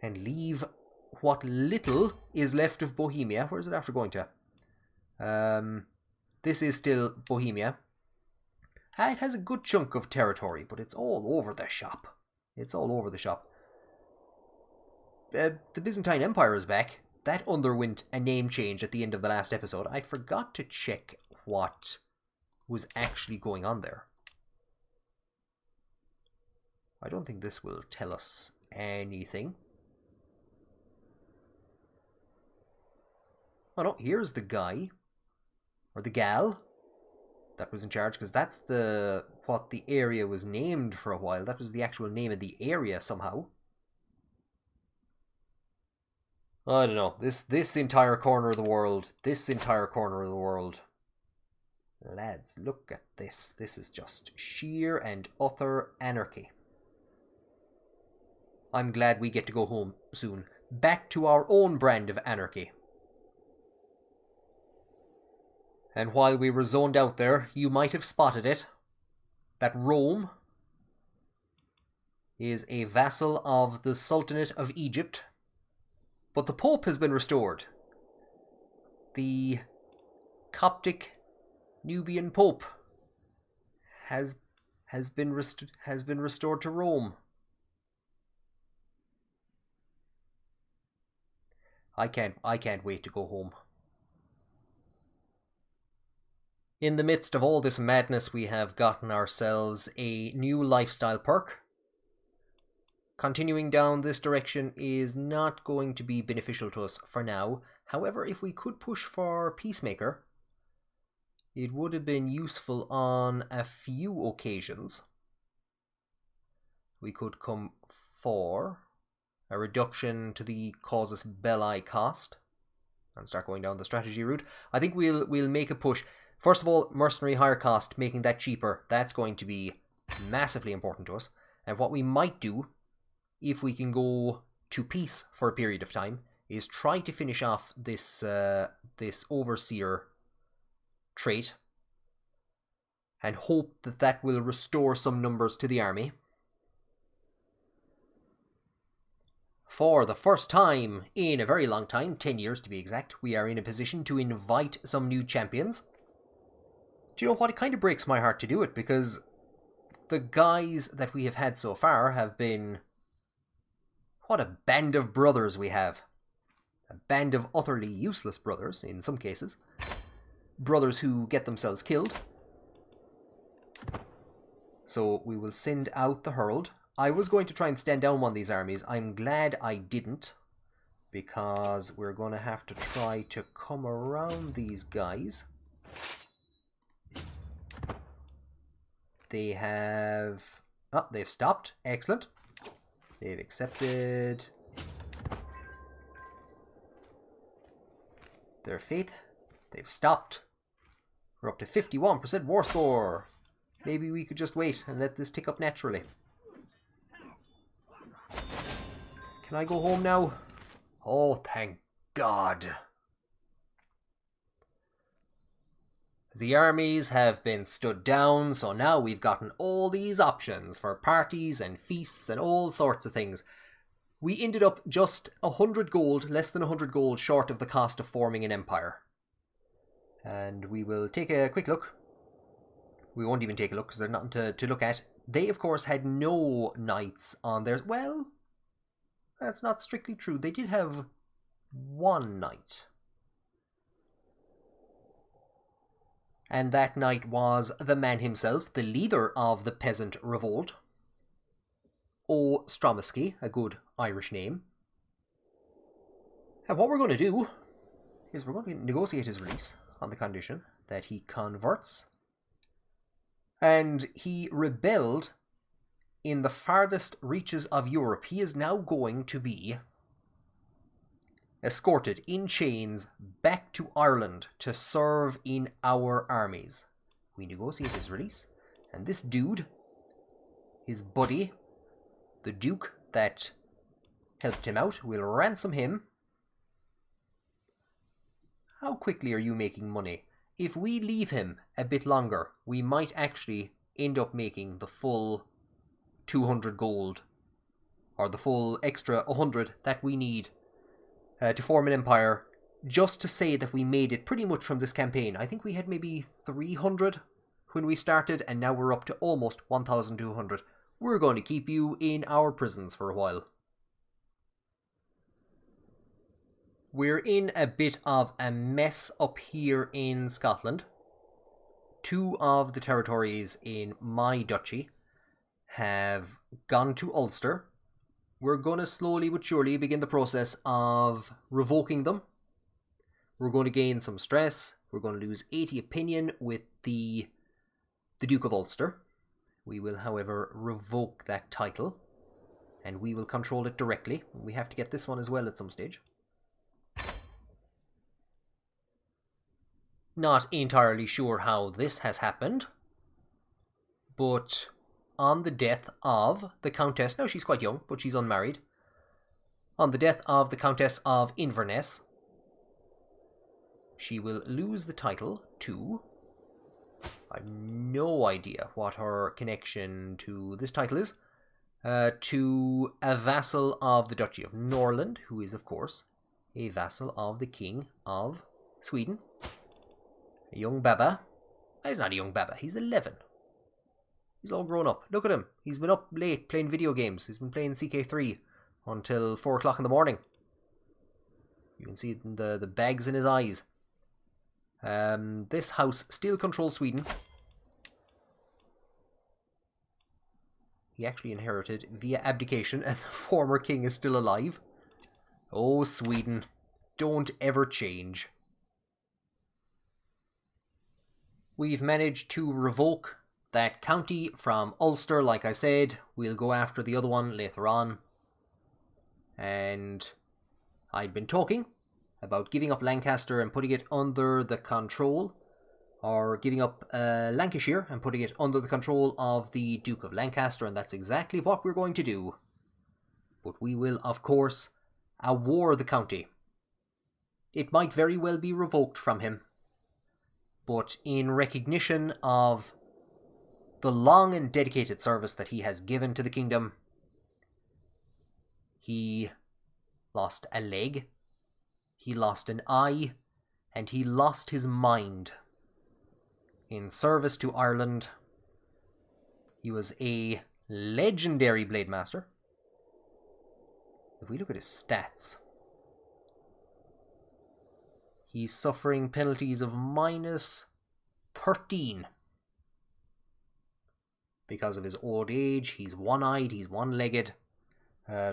And leave what little is left of Bohemia. Where is it after going to? This is still Bohemia. It has a good chunk of territory, but it's all over the shop. It's all over the shop. The Byzantine Empire is back. That underwent a name change at the end of the last episode. I forgot to check what was actually going on there. I don't think this will tell us anything. Oh no, here's the guy. Or the gal that was in charge, because that's what the area was named for a while. That was the actual name of the area somehow. I don't know. This entire corner of the world. This entire corner of the world. Lads, look at this. This is just sheer and utter anarchy. I'm glad we get to go home soon. Back to our own brand of anarchy. And while we were zoned out there, you might have spotted it, that Rome is a vassal of the Sultanate of Egypt, but the Pope has been restored. The Coptic Nubian Pope has been restored to Rome. I can't wait to go home. In the midst of all this madness, we have gotten ourselves a new lifestyle perk. Continuing down this direction is not going to be beneficial to us for now. However, if we could push for Peacemaker, it would have been useful on a few occasions. We could come for a reduction to the casus belli cost and start going down the strategy route. I think we'll make a push. First of all, mercenary hire cost, making that cheaper. That's going to be massively important to us. And what we might do, if we can go to peace for a period of time, is try to finish off this overseer trait and hope that that will restore some numbers to the army. For the first time in a very long time, 10 years to be exact, we are in a position to invite some new champions. Do you know what? It kind of breaks my heart to do it, because the guys that we have had so far have been... What a band of brothers we have. A band of utterly useless brothers, in some cases. Brothers who get themselves killed. So we will send out the Herald. I was going to try and stand down one of these armies. I'm glad I didn't, because we're going to have to try to come around these guys. They have... Oh, they've stopped. Excellent. They've accepted their fate. They've stopped. We're up to 51% war score. Maybe we could just wait and let this tick up naturally. Can I go home now? Oh, thank God. The armies have been stood down, so now we've gotten all these options for parties and feasts and all sorts of things. We ended up just 100 gold, less than 100 gold short of the cost of forming an empire. And we will take a quick look. We won't even take a look because there's nothing to look at. They, of course, had no knights on theirs. Well, that's not strictly true. They did have one knight. And that knight was the man himself, the leader of the peasant revolt. Ostromisky, a good Irish name. And what we're going to do is we're going to negotiate his release on the condition that he converts. And he rebelled in the farthest reaches of Europe. He is now going to be escorted in chains back to Ireland to serve in our armies. We negotiate his release, and this dude, his buddy, the Duke that helped him out, will ransom him. How quickly are you making money? If we leave him a bit longer, we might actually end up making the full 200 gold, or the full extra 100 that we need to form an empire, just to say that we made it pretty much from this campaign. I think we had maybe 300 when we started, and now we're up to almost 1,200. We're going to keep you in our prisons for a while. We're in a bit of a mess up here in Scotland. 2 of the territories in my duchy have gone to Ulster. We're going to slowly but surely begin the process of revoking them. We're going to gain some stress. We're going to lose 80 opinion with the Duke of Ulster. We will, however, revoke that title, and we will control it directly. We have to get this one as well at some stage. Not entirely sure how this has happened, but on the death of the Countess, now she's quite young, but she's unmarried. On the death of the Countess of Inverness, she will lose the title to... I have no idea what her connection to this title is. To a vassal of the Duchy of Norland, who is, of course, a vassal of the King of Sweden. A young baba. He's not a young baba, he's 11. He's all grown up. Look at him. He's been up late playing video games. He's been playing CK3 until 4 o'clock in the morning. You can see the bags in his eyes. This house still controls Sweden. He actually inherited via abdication, and the former king is still alive. Oh, Sweden. Don't ever change. We've managed to revoke that county from Ulster, like I said. We'll go after the other one later on. And I'd been talking about giving up Lancaster and putting it under the control, or giving up Lancashire and putting it under the control of the Duke of Lancaster, and that's exactly what we're going to do. But we will, of course, award the county. It might very well be revoked from him, but in recognition of the long and dedicated service that he has given to the kingdom, he lost a leg, he lost an eye, and he lost his mind in service to Ireland. He was a legendary blade master. If we look at his stats, he's suffering penalties of minus 13. Because of his old age, he's one-eyed, he's one-legged.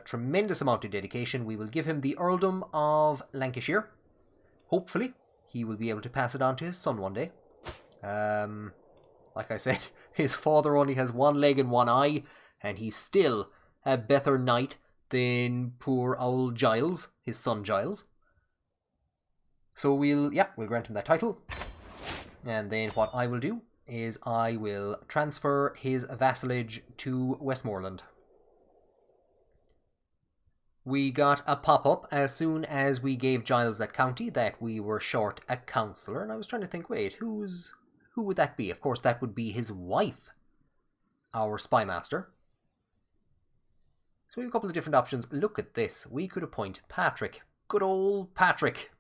Tremendous amount of dedication. We will give him the Earldom of Lancashire. Hopefully, he will be able to pass it on to his son one day. Like I said, his father only has one leg and one eye, and he's still a better knight than poor old Giles, his son Giles. So we'll grant him that title. And then what I will do is I will transfer his vassalage to Westmoreland. We got a pop-up as soon as we gave Giles that county that we were short a councillor, and I was trying to think, wait, who would that be? Of course, that would be his wife, our spymaster. So we have a couple of different options. Look at this. We could appoint Patrick, good old Patrick,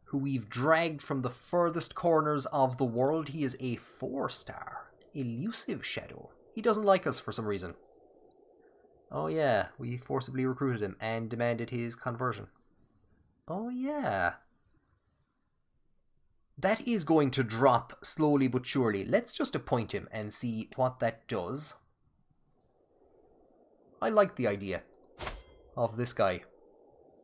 who we've dragged from the furthest corners of the world. He is a 4-star, elusive shadow. He doesn't like us for some reason. Oh yeah, we forcibly recruited him and demanded his conversion. Oh yeah. that is going to drop slowly but surely. Let's just appoint him and see what that does. I like the idea of this guy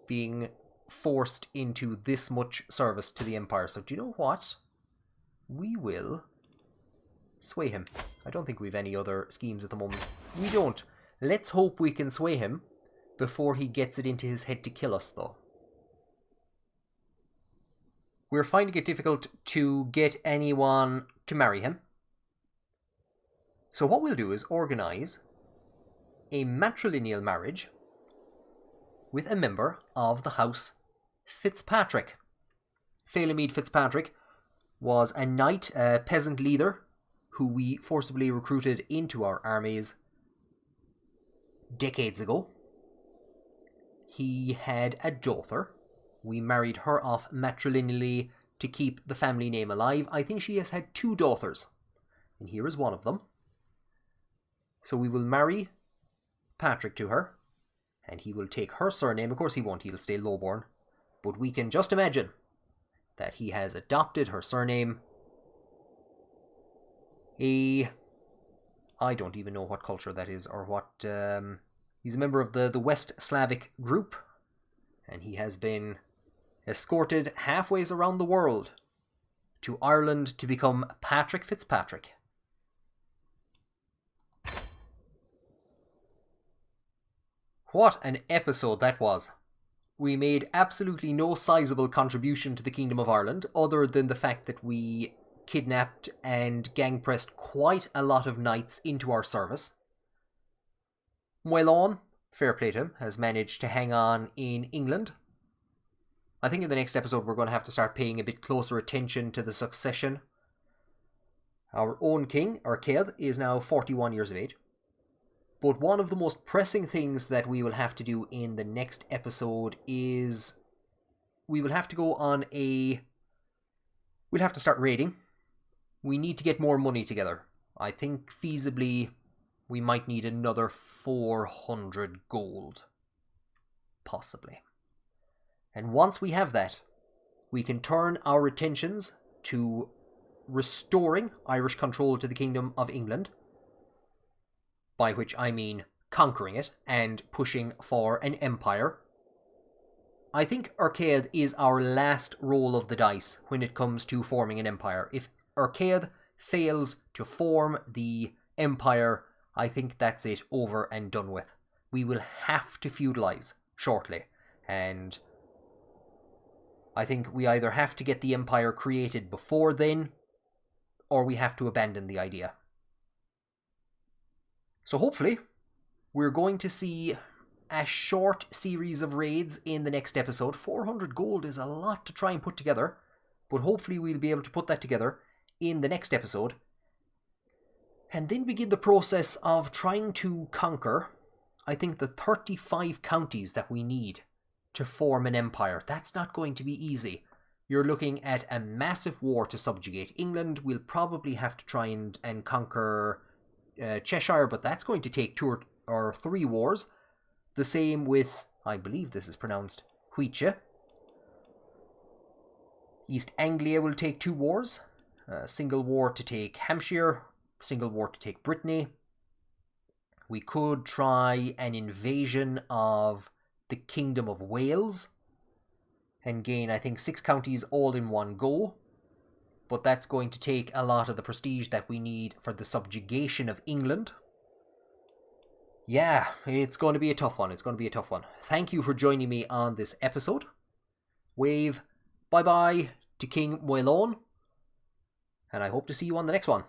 being forced into this much service to the Empire. So do you know what? We will sway him. I don't think we've any other schemes at the moment. We don't. Let's hope we can sway him before he gets it into his head to kill us, though. We're finding it difficult to get anyone to marry him. So what we'll do is organise a matrilineal marriage with a member of the House Fitzpatrick. Phelimid Fitzpatrick was a knight, a peasant leader, who we forcibly recruited into our armies decades ago. He had a daughter. We married her off matrilineally to keep the family name alive. I think she has had 2 daughters, and here is one of them. So we will marry Patrick to her, and he will take her surname. Of course he won't, he'll stay lowborn. But we can just imagine that he has adopted her surname. I don't even know what culture that is, or what... he's a member of the West Slavic group, and he has been escorted halfway around the world to Ireland to become Patrick Fitzpatrick. What an episode that was. We made absolutely no sizable contribution to the Kingdom of Ireland, other than the fact that we kidnapped and gang-pressed quite a lot of knights into our service. Moylan, fair play to him, has managed to hang on in England. I think in the next episode we're going to have to start paying a bit closer attention to the succession. Our own king, Ercaid, is now 41 years of age. But one of the most pressing things that we will have to do in the next episode is we will have to go on a... We'll have to start raiding. We need to get more money together. I think feasibly we might need another 400 gold. Possibly. And once we have that, we can turn our attentions to restoring Irish control to the Kingdom of England, by which I mean conquering it and pushing for an empire. I think Ercaid is our last roll of the dice when it comes to forming an empire. If Ercaid fails to form the empire, I think that's it, over and done with. We will have to feudalise shortly, and I think we either have to get the empire created before then, or we have to abandon the idea. So hopefully, we're going to see a short series of raids in the next episode. 400 gold is a lot to try and put together, but hopefully we'll be able to put that together in the next episode, and then begin the process of trying to conquer, I think, the 35 counties that we need to form an empire. That's not going to be easy. You're looking at a massive war to subjugate England. We'll probably have to try and conquer Cheshire, but that's going to take 2 or 3 wars. The same with, I believe this is pronounced, Huiche. East Anglia will take 2 wars. Single war to take Hampshire, single war to take Brittany. We could try an invasion of the Kingdom of Wales and gain, I think, 6 counties all in one go. But that's going to take a lot of the prestige that we need for the subjugation of England. Yeah, it's going to be a tough one. It's going to be a tough one. Thank you for joining me on this episode. Wave bye-bye to King Moylan, and I hope to see you on the next one.